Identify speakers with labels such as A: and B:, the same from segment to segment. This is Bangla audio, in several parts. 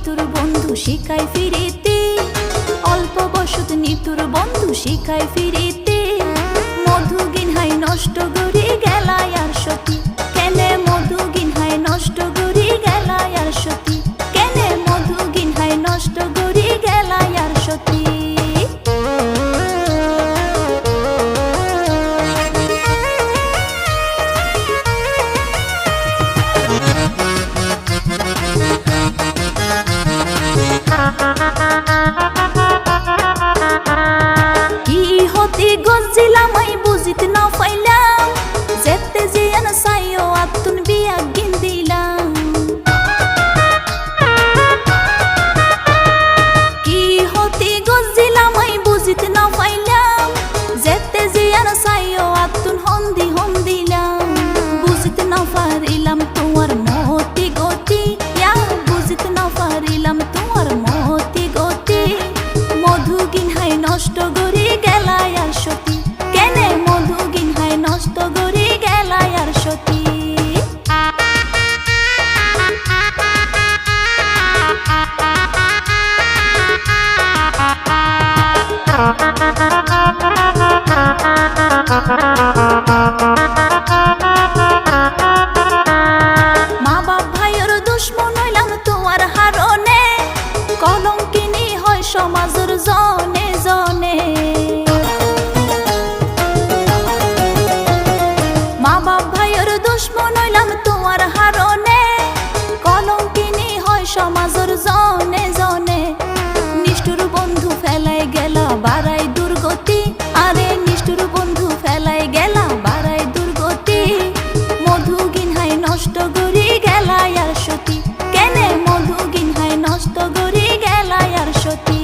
A: নিতুর বন্ধু শিখায় ফিরিতে, অল্প বসত নিতুর বন্ধু শিখায় ফিরিতে। মধু গিনহাই নষ্ট করি গেলায় আর সতী, কেনে মধু গিনহাই নষ্ট করি গেলায় আর সতী, কেনে মধু গিনহাই নষ্ট করি গেলায় আর সতী। কি হতে গজিলাম আই বুঝিতে না পাইলাম, যেতে যে আনা সাইও আতুন বিয়া গিন দিলাম। কি হতে গজিলাম আই বুঝিতে না পাইলাম, যেতে যে আনা সাইও আতুন হন্দি হন দিলাম। বুঝিতে না পারিলাম তোমার মতি গতি, বুঝিতে না পারিলাম তোমার মতি গতি। মধু গিনহাই নষ্ট করি গেলায় আর সতী, কেনে মধু গিনহাই নষ্ট করি গেলায় আর সতী। মা বাপ ভাইয়ের দুশ্মন হইলাম তোমার হারণে, কলঙ্কিনী হয় সমাজের জনে জনে। মা বাপ ভাইয়ের দুশ্মন হইলাম তোমার হারণে, কলঙ্কিনী হয় সমাজের জনে জনে। নিষ্ঠুর বন্ধু ফেলাই গেলা বাড়াই দুর্গতি, আরে নিষ্ঠুর বন্ধু ফেলাই গেলা বাড়াই দুর্গতি। মধু গিনহাই নষ্ট করি গেলায় আর সতী, কেনে মধু গিনহাই নষ্ট করি গেলায় আর সতী।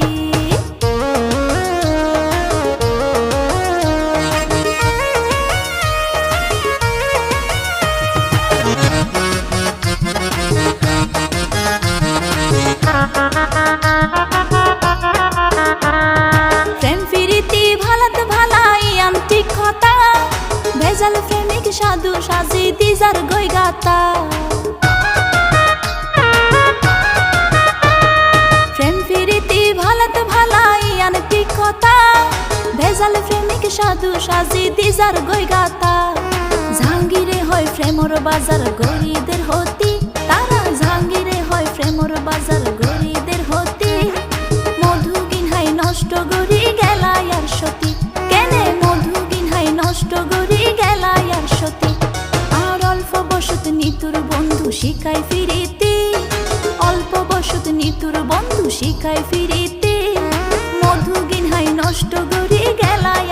A: প্রেম ফিরিতি ভালাত ভালাই আন্তি কথা, ভেজাল প্রেমিক সাধু সাজি দিজার গই গাতা। প্রেম ফিরিতি ভালাত ভালাই আন্তি কথা, ভেজাল প্রেমিক সাধু সাজি দিজার গই গাতা। জাহাঙ্গীরে হয় প্রেমর বাজার গরিদের হতি, তারা জাহাঙ্গীরে হয় প্রেমর বাজার গরিদের হতি। মধু গিনহাই নষ্ট করি গেলায় আর সতী, কেনে মধু গিনহাই নষ্ট করি গেলায় আর সতী। আর অল্প বসত নিতুর বন্ধু শিখায় ফিরিতে, অল্প বসত নিতুর বন্ধু শিখায় ফিরিতে। মধু গিনহাই নষ্ট করি গেলায়